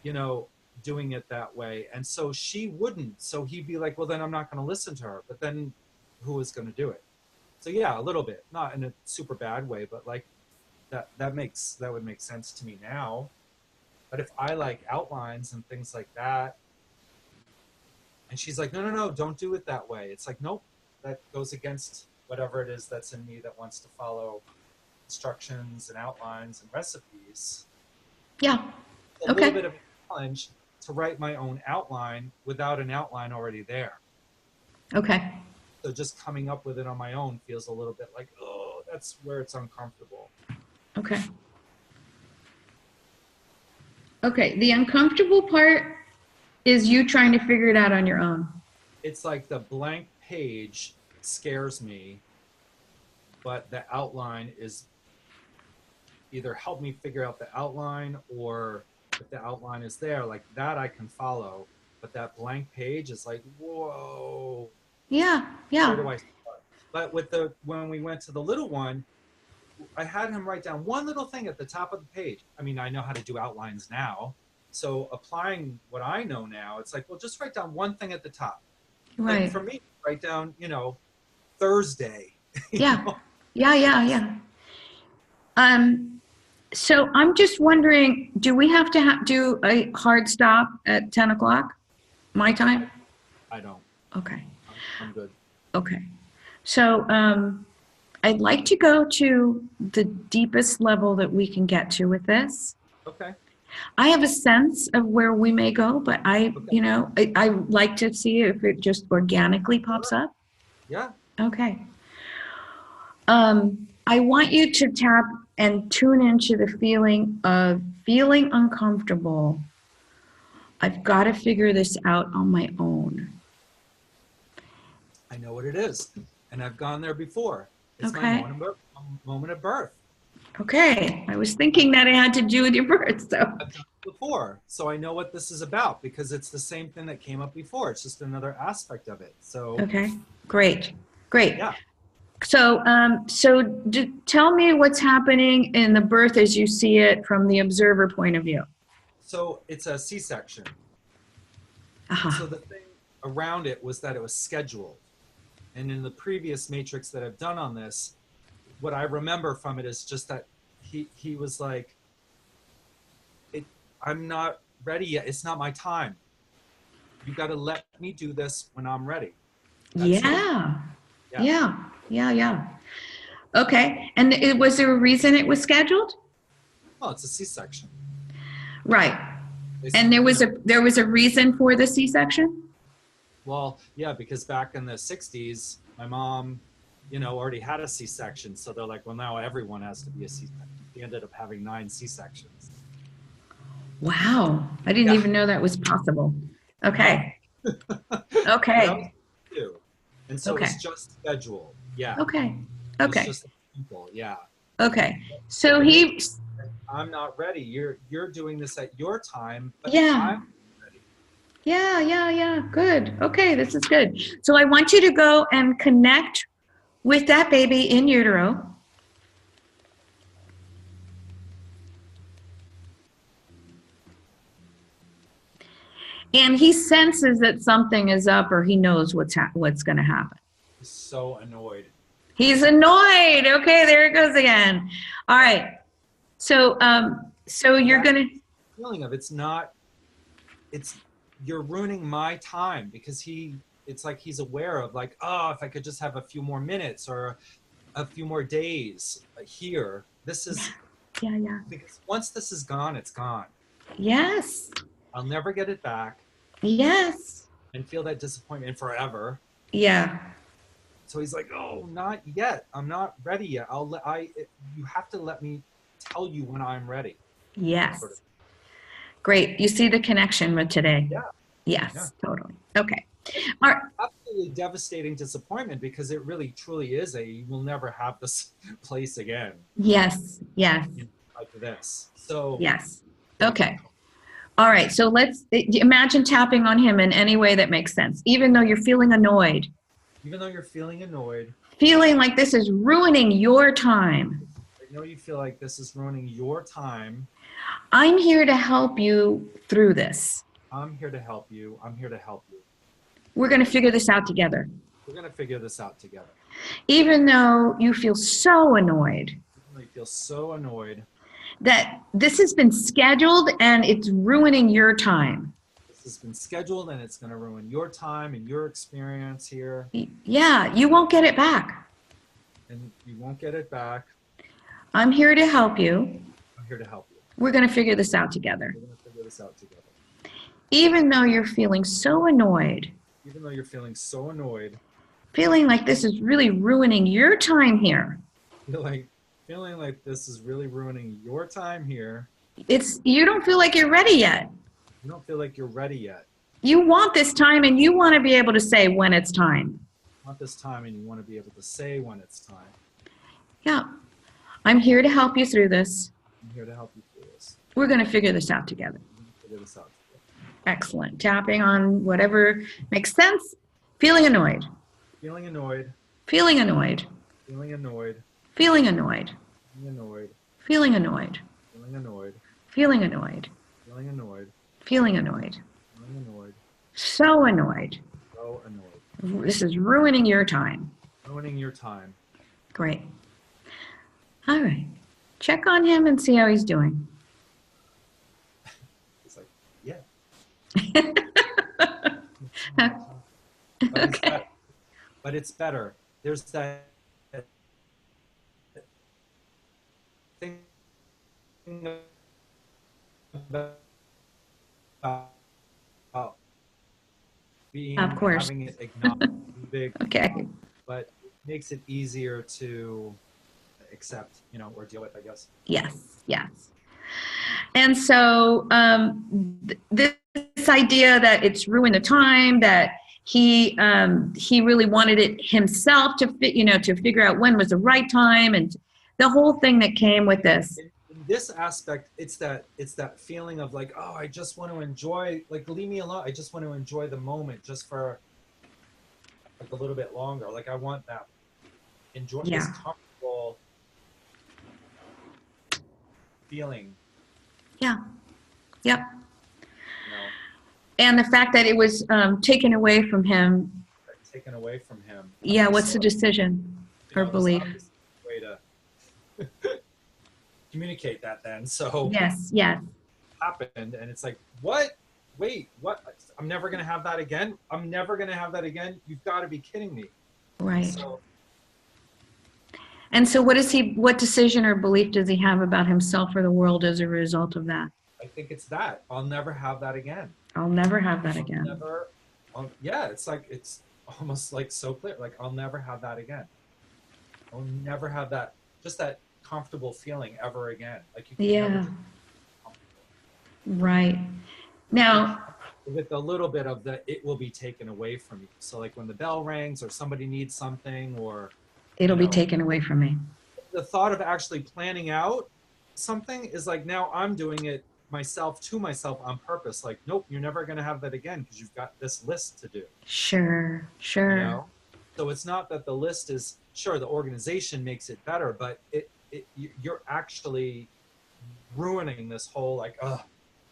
you know, doing it that way. And so she wouldn't. So he'd be like, well, then I'm not going to listen to her. But then who is going to do it? So yeah, a little bit, not in a super bad way, but like that would make sense to me now. But if I like outlines and things like that, and she's like, no, don't do it that way. It's like, nope, that goes against whatever it is that's in me that wants to follow instructions and outlines and recipes. Yeah. It's a little Okay. bit of a challenge to write my own outline without an outline already there. Okay. So just coming up with it on my own feels a little bit like, oh, that's where it's uncomfortable. Okay. Okay. The uncomfortable part is you trying to figure it out on your own. It's like the blank page scares me, but the outline is either help me figure out the outline or if the outline is there, like that I can follow. But that blank page is like, whoa, Yeah. where Yeah. do I start? But when we went to the little one, I had him write down one little thing at the top of the page. I mean, I know how to do outlines now. So applying what I know now, it's like, well, just write down one thing at the top. Like Right. for me, write down, Thursday. Yeah. Yeah. Yeah. Yeah. So I'm just wondering, do we have to do a hard stop at 10 o'clock, my time? I don't. Okay. I'm good. Okay. So I'd like to go to the deepest level that we can get to with this. Okay. I have a sense of where we may go, but Okay. I like to see if it just organically pops up. Yeah. Okay. I want you to tap and tune into the feeling of feeling uncomfortable. I've got to figure this out on my own. I know what it is. And I've gone there before. It's my Okay. moment of birth. Okay. I was thinking that it had to do with your birth, so. I've done it before. So I know what this is about because it's the same thing that came up before. It's just another aspect of it. So Okay. Great. Great. yeah. So, tell me what's happening in the birth as you see it from the observer point of view. So it's a C-section. Uh-huh. So the thing around it was that it was scheduled. And in the previous matrix that I've done on this, what I remember from it is just that he was like, I'm not ready yet. It's not my time. You got to let me do this when I'm ready. That's it. Yeah. Yeah. Yeah. Yeah. Okay. And was there a reason it was scheduled? Well, it's a C-section. Right. And there was a reason for the C-section? Well, yeah, because back in the 60s, my mom, already had a C-section. So they're like, well, now everyone has to be a C-section. He ended up having 9 C-sections. Wow. I didn't even know that was possible. Okay. Okay. And so it's just scheduled. Yeah. Okay. Okay. It's just simple. Yeah. Okay. So I'm not ready. You're doing this at your time, but yeah. I'm ready. Yeah. Good. Okay, this is good. So I want you to go and connect with that baby in utero. And he senses that something is up, or he knows what's going to happen. He's so annoyed. He's annoyed. Okay, there it goes again. All right. So you're going to feeling of you're ruining my time, because it's like he's aware of like, oh, if I could just have a few more minutes or a few more days here. This is yeah. Because once this is gone, it's gone. Yes. I'll never get it back. Yes. And feel that disappointment forever. Yeah. So he's like, oh, not yet. I'm not ready yet. You have to let me tell you when I'm ready. Yes. Sort of. Great. You see the connection with today? Yeah. Yes, yeah. Totally. Okay. All right. Absolutely devastating disappointment, because it really truly is you will never have this place again. Yes. Like this. So. Yes. Okay. All right. So let's imagine tapping on him in any way that makes sense, even though you're feeling annoyed. Even though you're feeling annoyed. Feeling like this is ruining your time. I know you feel like this is ruining your time. I'm here to help you through this. I'm here to help you. I'm here to help you. We're going to figure this out together. We're going to figure this out together. Even though you feel so annoyed. You feel so annoyed. That this has been scheduled and it's ruining your time. This has been scheduled and it's going to ruin your time and your experience here. Yeah, you won't get it back. And you won't get it back. I'm here to help you. I'm here to help you. We're going to figure this out together. We're going to figure this out together. Even though you're feeling so annoyed. Even though you're feeling so annoyed. Feeling like this is really ruining your time here. Feeling like this is really ruining your time here. You don't feel like you're ready yet. You don't feel like you're ready yet. You want this time and you want to be able to say when it's time. You want this time and you want to be able to say when it's time. Yeah. I'm here to help you through this. I'm here to help you through this. We're going to figure this out together. Figure this out together. Excellent. Tapping on whatever makes sense. Feeling annoyed. Feeling annoyed. Feeling annoyed. Feeling annoyed. Feeling annoyed. Feeling annoyed. Feeling annoyed. Feeling annoyed. Feeling annoyed. Feeling annoyed. Feeling annoyed. Feeling annoyed. So annoyed. So annoyed. This is ruining your time. Ruining your time. Great. All right. Check on him and see how he's doing. It's like, yeah. Okay. But it's better. There's that thing about being, of course. having it acknowledged big, okay. But it makes it easier to accept, or deal with, I guess. Yes. And so this idea that it's ruined the time, that he really wanted it himself to figure out when was the right time, and the whole thing that came with this. In this aspect, it's that feeling of like, oh, I just want to enjoy, like, leave me alone. I just want to enjoy the moment just for like a little bit longer. Like, I want that this comfortable feeling. Yeah. Yep. And the fact that it was taken away from him taken away from him. Yeah, what's the decision or There's belief? obviously a way to communicate that then. So Yes, yes. happened, and it's like, what? Wait, what? I'm never gonna have that again. I'm never gonna have that again. You've got to be kidding me. Right. So And so what decision or belief does he have about himself or the world as a result of that? I think it's that I'll never have that again. I'll never have that I'll again. never. Yeah, it's like it's almost like so clear. Like I'll never have that again. I'll never have that. Just that comfortable feeling ever again. Like you can never Yeah. just be comfortable. Right. Now, With a little bit of the, it will be taken away from you. So like when the bell rings or somebody needs something, or it'll you be know, taken away from me. the thought of actually planning out something is like, now I'm doing it myself to myself on purpose. Like, nope, you're never going to have that again because you've got this list to do. Sure, sure. You know? So it's not that the list is, sure, the organization makes it better, but you're actually ruining this whole like,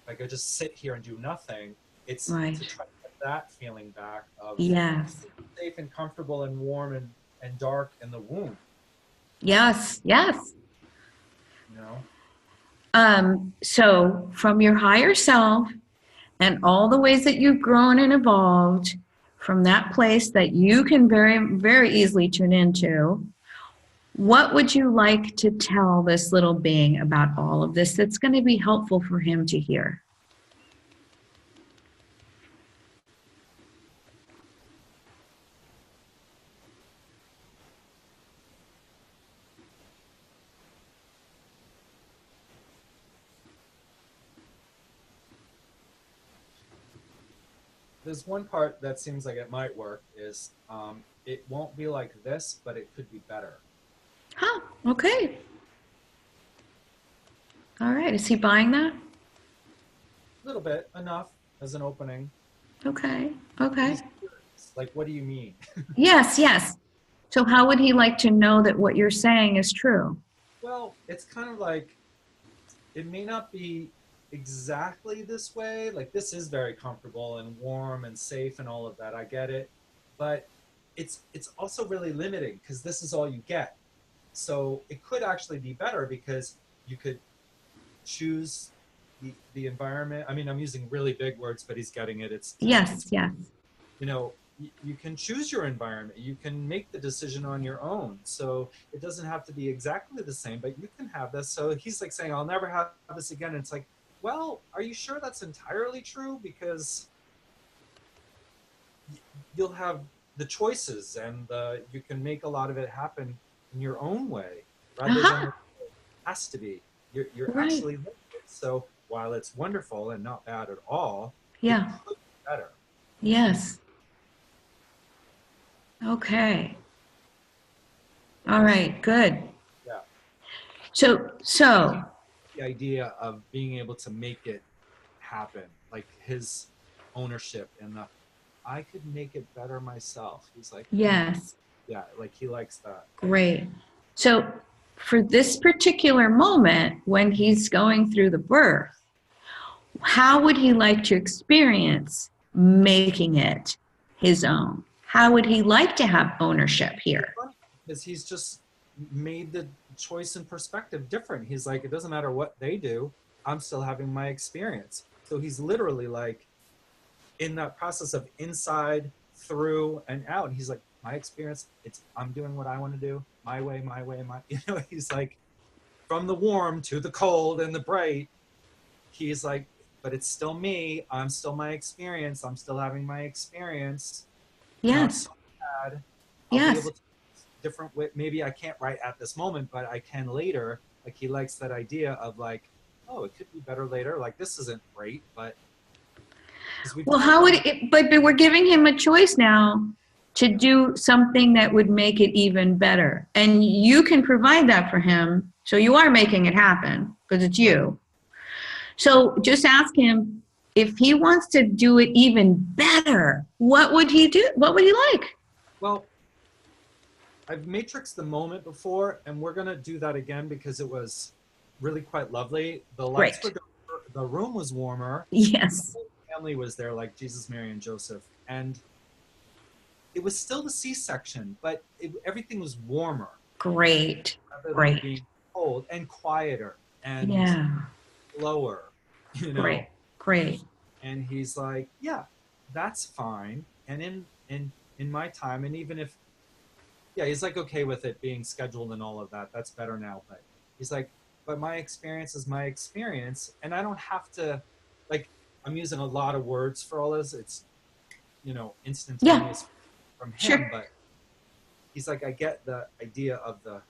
like I just sit here and do nothing. It's right. to try to get that feeling back of yes, safe and comfortable and warm and dark in the womb. yes, yes. You know? So from your higher self and all the ways that you've grown and evolved, from that place that you can very, very easily tune into, what would you like to tell this little being about all of this that's going to be helpful for him to hear? There's one part that seems like it might work is it won't be like this, but it could be better. Huh, okay. All right, is he buying that? A little bit, enough as an opening. Okay, okay. Like, what do you mean? Yes, yes. So how would he like to know that what you're saying is true? Well, it's kind of like, it may not be exactly this way. Like, this is very comfortable and warm and safe and all of that. I get it. But it's also really limiting because this is all you get. So it could actually be better because you could choose the environment. I mean, I'm using really big words, but he's getting it. It's Yes, yes. you know, you can choose your environment. You can make the decision on your own. So it doesn't have to be exactly the same, but you can have this. So he's like saying, I'll never have this again. And it's like, well, are you sure that's entirely true? Because you'll have the choices and you can make a lot of it happen in your own way rather than it has to be. You're Right. actually limited. So while it's wonderful and not bad at all, Yeah. it could be better. Yes. Okay. All right, good. Yeah. So The idea of being able to make it happen, like his ownership and the, I could make it better myself. He's like, yes, yeah, like he likes that. great. So for this particular moment, when he's going through the birth, how would he like to experience making it his own? How would he like to have ownership here? Because he's just made the choice and perspective different. He's like, it doesn't matter what they do, I'm still having my experience. So he's literally like in that process of inside, through, and out. He's like, my experience, I'm doing what I want to do, my way, he's like, from the warm to the cold and the bright, he's like, but it's still me, I'm still my experience, I'm still having my experience. Yes. Not so bad. I'll Yes. be able to different way. Maybe I can't write at this moment, but I can later. Like he likes that idea of like, oh, it could be better later. Like this isn't great, but well, how would it? But we're giving him a choice now to do something that would make it even better, and you can provide that for him. So you are making it happen because it's you. So just ask him if he wants to do it even better. What would he do? What would he like? Well, I've matrixed the moment before, and we're gonna do that again because it was really quite lovely. The lights were darker, the room was warmer. Yes. The whole family was there, like Jesus, Mary, and Joseph. And it was still the C-section, but everything was warmer Great. rather than Great. being cold and quieter and Yeah. lower, you know. Great. Great. And he's like, yeah, that's fine. And in my time, and even if, yeah, he's like okay with it being scheduled and all of that, that's better now. But he's like, but my experience is my experience, and I don't have to, like, I'm using a lot of words for all this. It's, you know, Yeah. instantaneous from him, Sure. but he's like, I get the idea of the,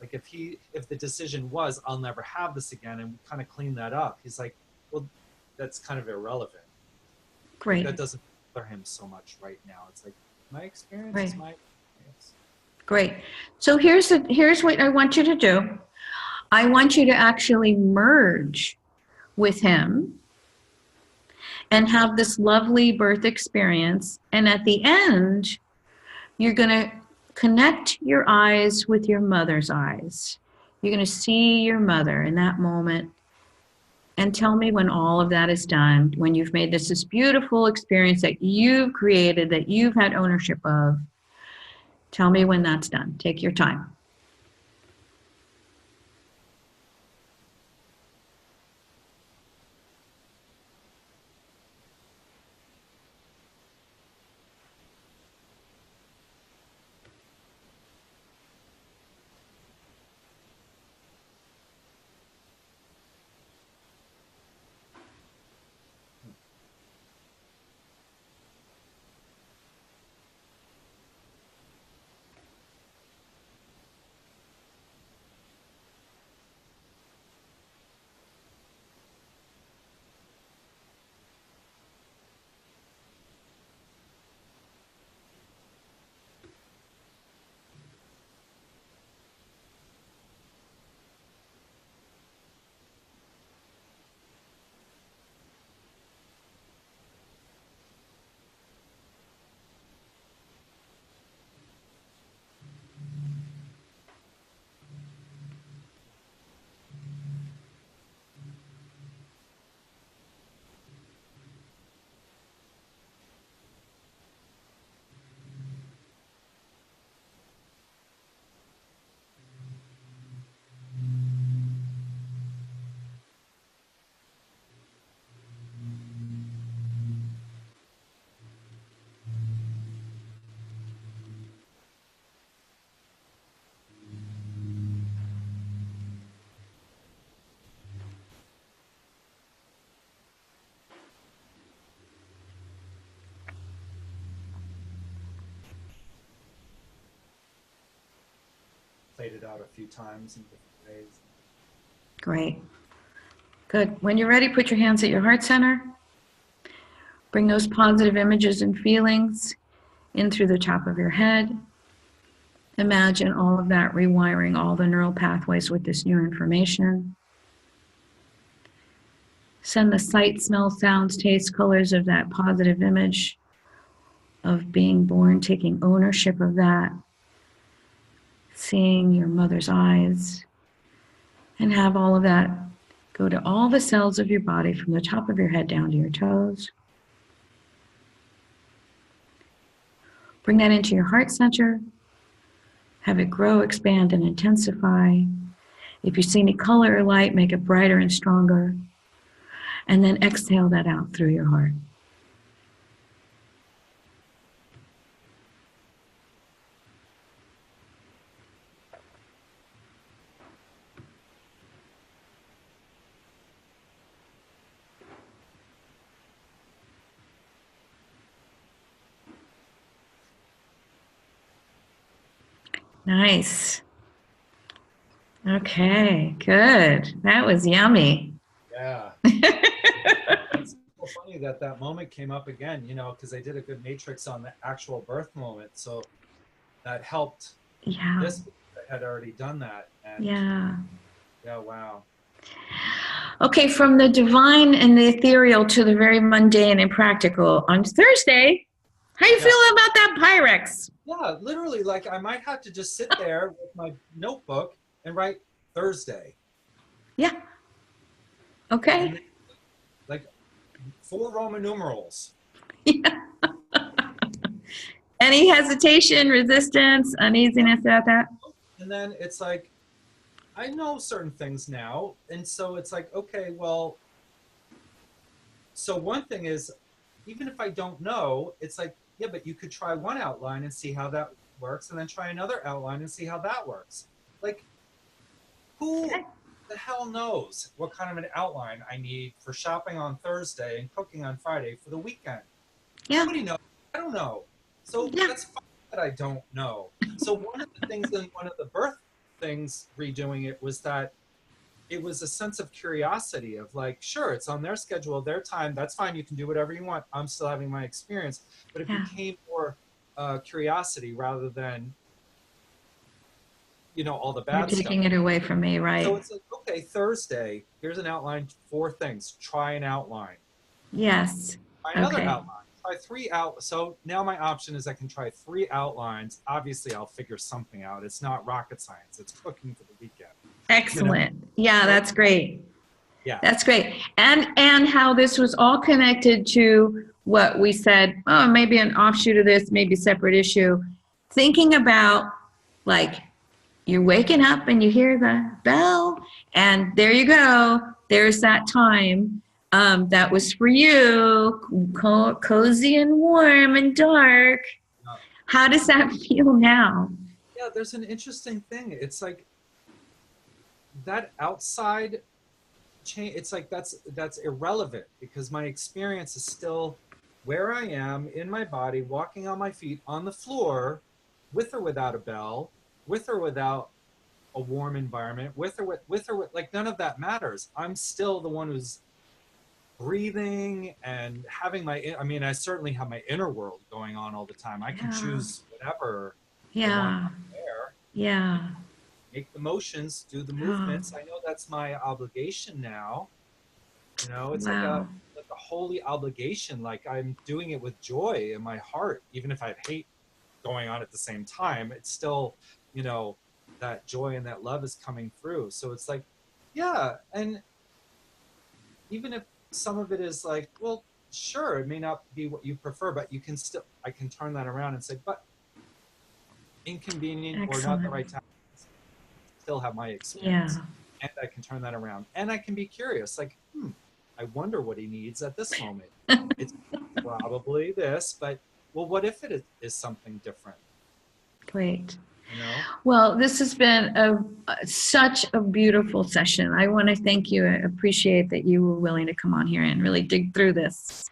like, if the decision was I'll never have this again and kind of clean that up, he's like, well, that's kind of irrelevant. Like, Great. that doesn't bother him so much right now. It's like, my experience Right. is my experience. Great. So here's what I want you to do. I want you to actually merge with him and have this lovely birth experience. And at the end, you're going to connect your eyes with your mother's eyes. You're going to see your mother in that moment. And tell me when all of that is done, when you've made this beautiful experience that you've created, that you've had ownership of. Tell me when that's done. Take your time. Played it out a few times in different ways. Great. Good. When you're ready, put your hands at your heart center. Bring those positive images and feelings in through the top of your head. Imagine all of that rewiring all the neural pathways with this new information. Send the sight, smell, sounds, taste, colors of that positive image of being born, taking ownership of that, seeing your mother's eyes, and have all of that go to all the cells of your body from the top of your head down to your toes. Bring that into your heart center. Have it grow, expand, and intensify. If you see any color or light, make it brighter and stronger. And then exhale that out through your heart. Nice. Okay, good. That was yummy. Yeah. It's so funny that that moment came up again, you know, because I did a good matrix on the actual birth moment. So that helped Yeah, this. I had already done that. And yeah. yeah, wow. Okay, from the divine and the ethereal to the very mundane and practical on Thursday. How you Yeah. feeling about that Pyrex? Yeah, literally, like I might have to just sit there with my notebook and write Thursday. Yeah. Okay. And like 4 Roman numerals. Yeah. Any hesitation, resistance, uneasiness about that? And then it's like, I know certain things now. And so it's like, okay, well, so one thing is, even if I don't know, it's like, yeah, but you could try one outline and see how that works, and then try another outline and see how that works. Like, who Okay. the hell knows what kind of an outline I need for shopping on Thursday and cooking on Friday for the weekend? Yeah. Nobody knows. I don't know. So Yeah. that's fine that I don't know. So one of the things in one of the birth things redoing it was that it was a sense of curiosity of like, sure, it's on their schedule, their time. That's fine. You can do whatever you want. I'm still having my experience. But it Yeah. became more curiosity rather than, all the You're bad stuff. taking it away from me, So right? it's like, okay, Thursday, here's an outline, 4 things. Try an outline. Yes. Try another Okay. outline. Try three out. So now my option is I can try 3 outlines. Obviously, I'll figure something out. It's not rocket science. It's cooking for the weekend. You know. Excellent. Yeah, So that's great. yeah, That's great. And how this was all connected to what we said, oh, maybe an offshoot of this, maybe separate issue. Thinking about, like, you're waking up and you hear the bell, and there you go. There's that time that was for you, cozy and warm and dark. uh, How does that feel now? yeah. There's an interesting thing. It's like that outside change. It's like that's irrelevant because my experience is still where I am in my body, walking on my feet on the floor, with or without a bell, with or without a warm environment, with like none of that matters. I'm still the one who's breathing and having I mean, I certainly have my inner world going on all the time. I can Yeah. choose whatever I want Yeah. there, Yeah. make the motions, do the Oh, movements. I know that's my obligation now. It's like a wow. holy obligation. Like I'm doing it with joy in my heart, even if I hate going on at the same time. It's still, you know, that joy and that love is coming through. So it's like, yeah, and even if some of it is like, well, sure, it may not be what you prefer, but you can still, I can turn that around and say, but inconvenient or not the Excellent. right time, still have my Yeah. experience. And I can turn that around. And I can be curious, like, I wonder what he needs at this moment. It's probably this, but well, what if it is something different? Great. You know? Well, this has been such a beautiful session. I want to thank you. I appreciate that you were willing to come on here and really dig through this.